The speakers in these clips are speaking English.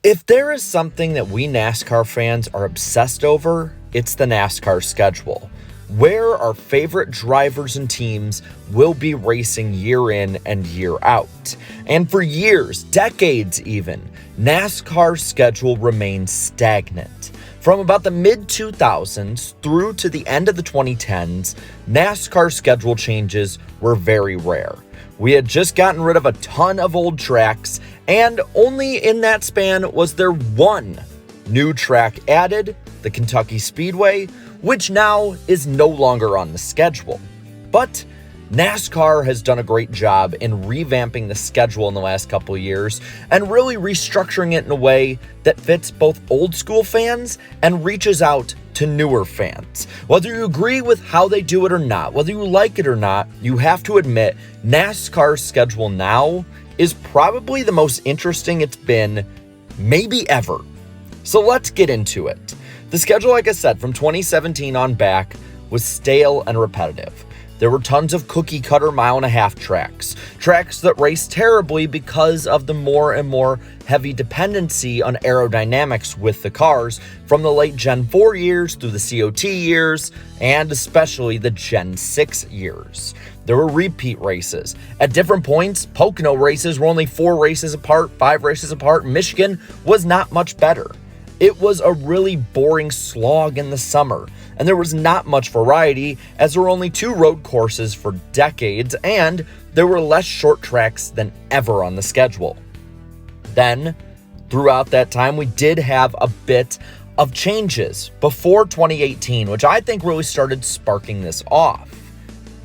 If there is something that we NASCAR fans are obsessed over, it's the NASCAR schedule, where our favorite drivers and teams will be racing year in and year out. And for years, decades even, NASCAR's schedule remained stagnant. From about the mid-2000s through to the end of the 2010s, NASCAR schedule changes were very rare. We had just gotten rid of a ton of old tracks, and only in that span was there one new track added, the Kentucky Speedway, which now is no longer on the schedule. But NASCAR has done a great job in revamping the schedule in the last couple of years and really restructuring it in a way that fits both old school fans and reaches out to newer fans. Whether you agree with how they do it or not, whether you like it or not, you have to admit NASCAR's schedule now is probably the most interesting it's been maybe ever. So let's get into it. The schedule, like I said, from 2017 on back was stale and repetitive. There were tons of cookie cutter mile-and-a-half tracks that raced terribly because of the more and more heavy dependency on aerodynamics with the cars from the late Gen 4 years through the COT years, and especially the Gen 6 years. There were repeat races. At different points, Pocono races were only 4 races apart, 5 races apart. Michigan was not much better. It was a really boring slog in the summer, and there was not much variety as there were only 2 road courses for decades, and there were less short tracks than ever on the schedule. Then, throughout that time, we did have a bit of changes before 2018, which I think really started sparking this off.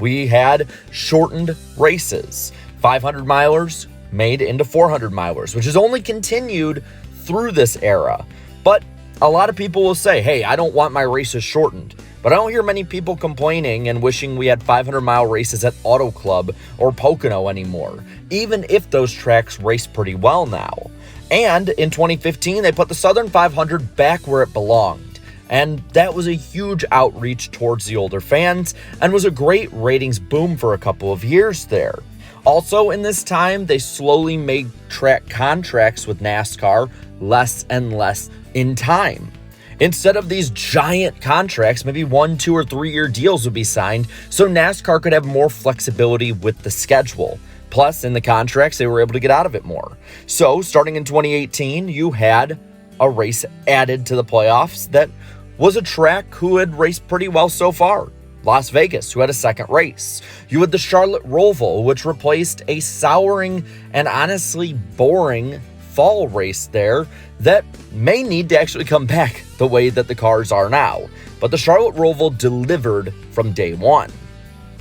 We had shortened races, 500 milers made into 400 milers, which has only continued through this era. But a lot of people will say, hey, I don't want my races shortened. But I don't hear many people complaining and wishing we had 500-mile races at Auto Club or Pocono anymore, even if those tracks race pretty well now. And in 2015, they put the Southern 500 back where it belonged. And that was a huge outreach towards the older fans and was a great ratings boom for a couple of years there. Also, in this time, they slowly made track contracts with NASCAR less and less in time. Instead of these giant contracts, maybe 1, 2, or 3 year deals would be signed so NASCAR could have more flexibility with the schedule. Plus, in the contracts, they were able to get out of it more. So, starting in 2018, you had a race added to the playoffs that was a track who had raced pretty well so far. Las Vegas, who had a second race. You had the Charlotte Roval, which replaced a souring and honestly boring fall race there that may need to actually come back the way that the cars are now. But the Charlotte Roval delivered from day one.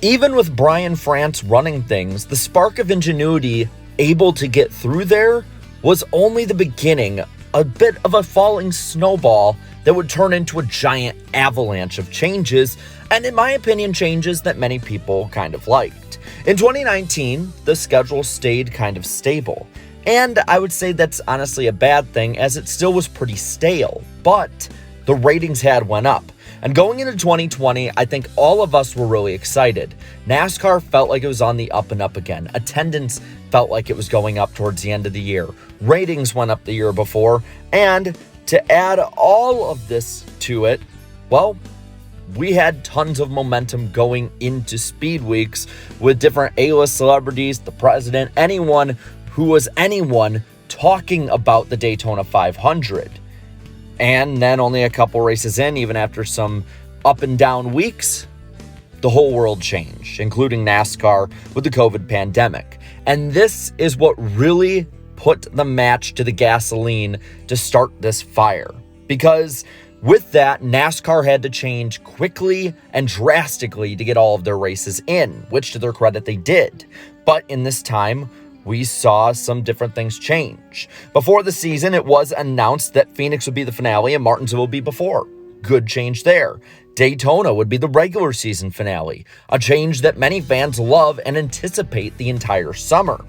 Even with Brian France running things, the spark of ingenuity able to get through there was only the beginning, a bit of a falling snowball that would turn into a giant avalanche of changes, and in my opinion, changes that many people kind of liked. In 2019, the schedule stayed kind of stable. And I would say that's honestly a bad thing, as it still was pretty stale, but the ratings had went up. And going into 2020, I think all of us were really excited. NASCAR felt like it was on the up and up again. Attendance felt like it was going up towards the end of the year. Ratings went up the year before, and to add all of this to it, well, we had tons of momentum going into Speed Weeks with different A-list celebrities, the president, anyone who was anyone talking about the Daytona 500. And then only a couple races in, even after some up and down weeks, the whole world changed, including NASCAR with the COVID pandemic. And this is what really put the match to the gasoline to start this fire. Because with that, NASCAR had to change quickly and drastically to get all of their races in, which to their credit they did. But in this time, we saw some different things change. Before the season, it was announced that Phoenix would be the finale and Martinsville would be before. Good change there. Daytona would be the regular season finale, a change that many fans love and anticipate the entire summer.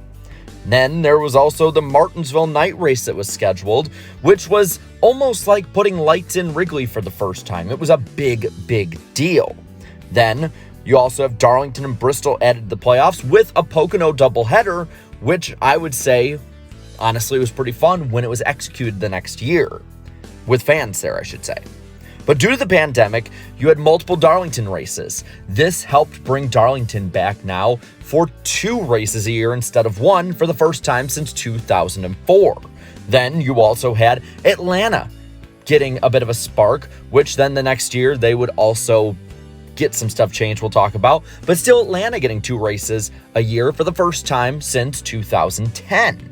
Then there was also the Martinsville night race that was scheduled, which was almost like putting lights in Wrigley for the first time. It was a big, big deal. Then you also have Darlington and Bristol added to the playoffs with a Pocono doubleheader, which I would say Honestly, it was pretty fun when it was executed the next year. With fans there, I should say. But due to the pandemic, you had multiple Darlington races. This helped bring Darlington back now for 2 races a year instead of 1 for the first time since 2004. Then you also had Atlanta getting a bit of a spark, which then the next year they would also get some stuff changed we'll talk about. But still Atlanta getting 2 races a year for the first time since 2010.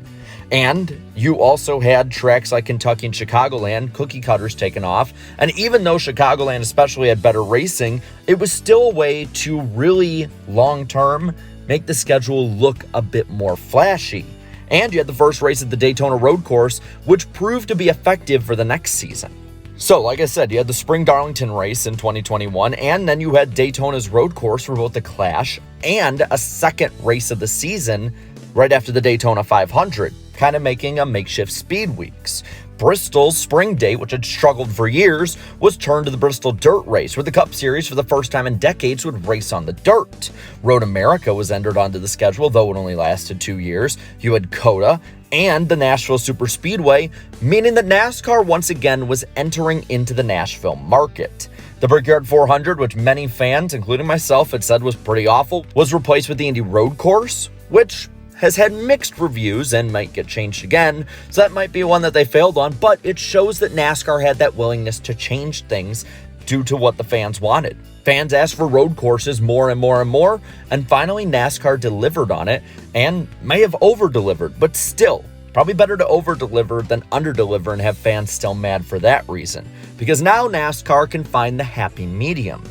And you also had tracks like Kentucky and Chicagoland, cookie cutters taken off. And even though Chicagoland especially had better racing, it was still a way to really long-term make the schedule look a bit more flashy. And you had the first race at the Daytona Road Course, which proved to be effective for the next season. So, like I said, you had the Spring Darlington race in 2021, and then you had Daytona's Road Course for both the Clash and a second race of the season right after the Daytona 500, kind of making a makeshift speed weeks. Bristol's spring date, which had struggled for years, was turned to the Bristol Dirt Race, where the Cup Series for the first time in decades would race on the dirt. Road America was entered onto the schedule, though it only lasted 2 years. You had COTA and the Nashville Superspeedway, meaning that NASCAR once again was entering into the Nashville market. The Brickyard 400, which many fans, including myself, had said was pretty awful, was replaced with the Indy Road Course, which has had mixed reviews and might get changed again, so that might be one that they failed on, but it shows that NASCAR had that willingness to change things due to what the fans wanted. Fans asked for road courses more and more and more, and finally NASCAR delivered on it, and may have over-delivered, but still, probably better to over-deliver than under-deliver and have fans still mad for that reason, because now NASCAR can find the happy medium.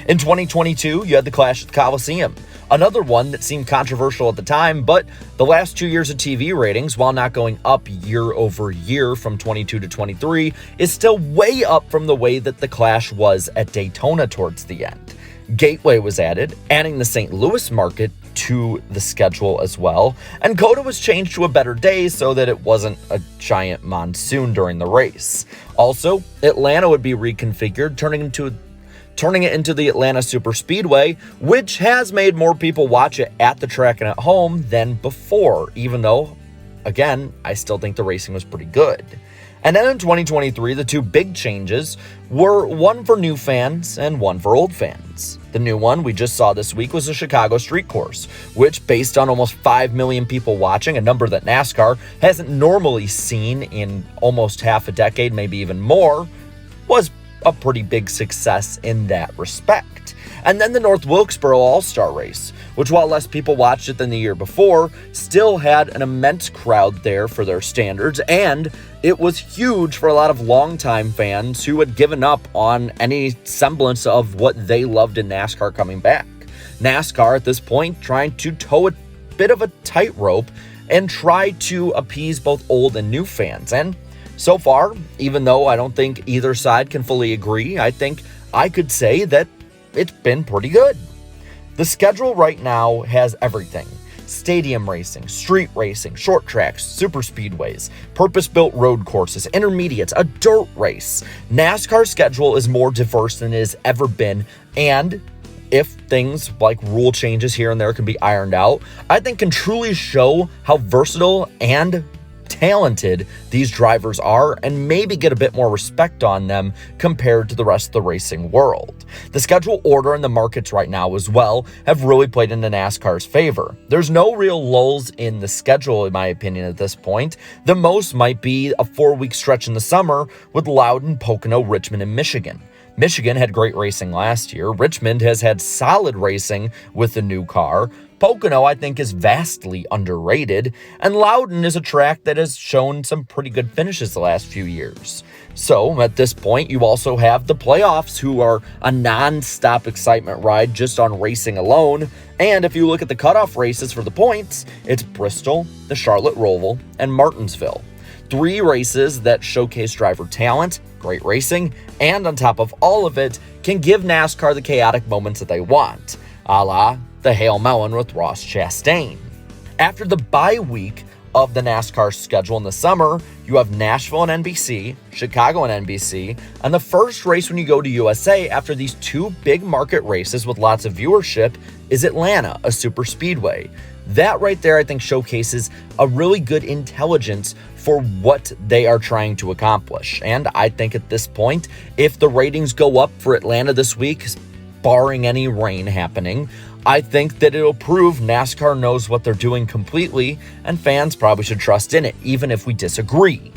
In 2022, you had the Clash at the Coliseum, another one that seemed controversial at the time, but the last 2 years of TV ratings, while not going up year over year from 22 to 23, is still way up from the way that the Clash was at Daytona towards the end. Gateway was added, adding the St. Louis market to the schedule as well, and COTA was changed to a better day so that it wasn't a giant monsoon during the race. Also, Atlanta would be reconfigured, turning it into the Atlanta Superspeedway, which has made more people watch it at the track and at home than before, even though, again, I still think the racing was pretty good. And then in 2023, the 2 big changes were one for new fans and one for old fans. The new one we just saw this week was the Chicago Street Course, which, based on almost 5 million people watching, a number that NASCAR hasn't normally seen in almost half a decade, maybe even more, was a pretty big success in that respect. And then the North Wilkesboro All-Star Race, which, while less people watched it than the year before, still had an immense crowd there for their standards, and it was huge for a lot of longtime fans who had given up on any semblance of what they loved in NASCAR coming back. NASCAR at this point trying to toe a bit of a tightrope and try to appease both old and new fans. And so far, even though I don't think either side can fully agree, I think I could say that it's been pretty good. The schedule right now has everything: stadium racing, street racing, short tracks, super speedways, purpose-built road courses, intermediates, a dirt race. NASCAR's schedule is more diverse than it has ever been, and if things like rule changes here and there can be ironed out, I think can truly show how versatile and talented these drivers are, and maybe get a bit more respect on them compared to the rest of the racing world. The schedule order and the markets right now as well have really played into NASCAR's favor. There's no real lulls in the schedule, in my opinion, at this point. The most might be a 4-week stretch in the summer with Loudon, Pocono, Richmond, and Michigan. Michigan had great racing last year. Richmond has had solid racing with the new car. Pocono, I think, is vastly underrated, and Loudon is a track that has shown some pretty good finishes the last few years. So, at this point, you also have the playoffs, who are a non-stop excitement ride just on racing alone, and if you look at the cutoff races for the points, it's Bristol, the Charlotte Roval, and Martinsville. 3 races that showcase driver talent, great racing, and on top of all of it, can give NASCAR the chaotic moments that they want, a la the Hail Melon with Ross Chastain. After the bye week of the NASCAR schedule in the summer, you have Nashville and NBC, Chicago and NBC, and the first race when you go to USA after these 2 big market races with lots of viewership is Atlanta, a super speedway. That right there, I think, showcases a really good intelligence for what they are trying to accomplish. And I think at this point, if the ratings go up for Atlanta this week, barring any rain happening, I think that it'll prove NASCAR knows what they're doing completely, and fans probably should trust in it, even if we disagree.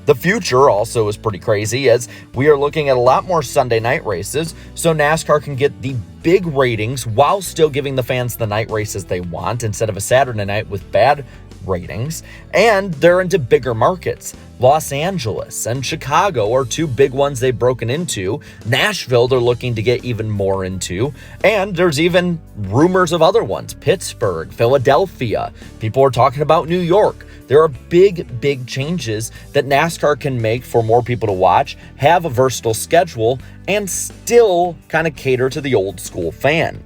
The future also is pretty crazy, as we are looking at a lot more Sunday night races, so NASCAR can get the big ratings while still giving the fans the night races they want instead of a Saturday night with bad ratings. And they're into bigger markets. Los Angeles and Chicago are two big ones they've broken into. Nashville they're looking to get even more into. And there's even rumors of other ones. Pittsburgh, Philadelphia. People are talking about New York. There are big changes that NASCAR can make for more people to watch, have a versatile schedule, and still kind of cater to the old school fan.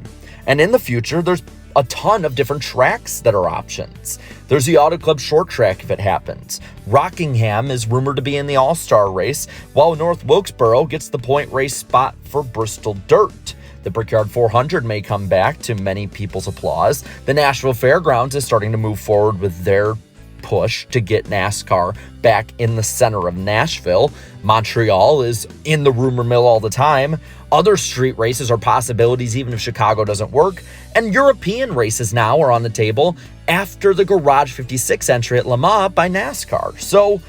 And in the future, there's a ton of different tracks that are options. There's the Auto Club short track if it happens. Rockingham is rumored to be in the All-Star race, while North Wilkesboro gets the point race spot for Bristol Dirt. The Brickyard 400 may come back to many people's applause. The Nashville Fairgrounds is starting to move forward with their push to get NASCAR back in the center of Nashville. Montreal is in the rumor mill all the time. Other street races are possibilities even if Chicago doesn't work. And European races now are on the table after the Garage 56 entry at Le Mans by NASCAR. So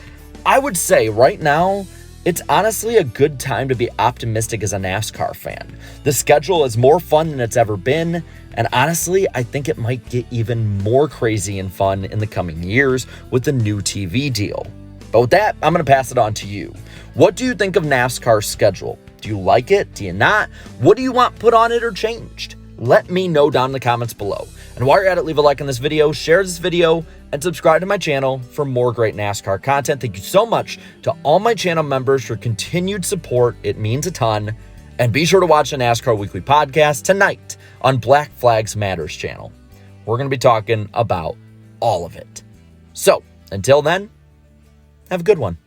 I would say right now, it's honestly a good time to be optimistic as a NASCAR fan. The schedule is more fun than it's ever been, and honestly, I think it might get even more crazy and fun in the coming years with the new TV deal. But with that, I'm going to pass it on to you. What do you think of NASCAR's schedule? Do you like it? Do you not? What do you want put on it or changed? Let me know down in the comments below. And while you're at it, leave a like on this video, share this video, and subscribe to my channel for more great NASCAR content. Thank you so much to all my channel members for continued support. It means a ton. And be sure to watch the NASCAR Weekly Podcast tonight on Black Flags Matters channel. We're going to be talking about all of it. So, until then, have a good one.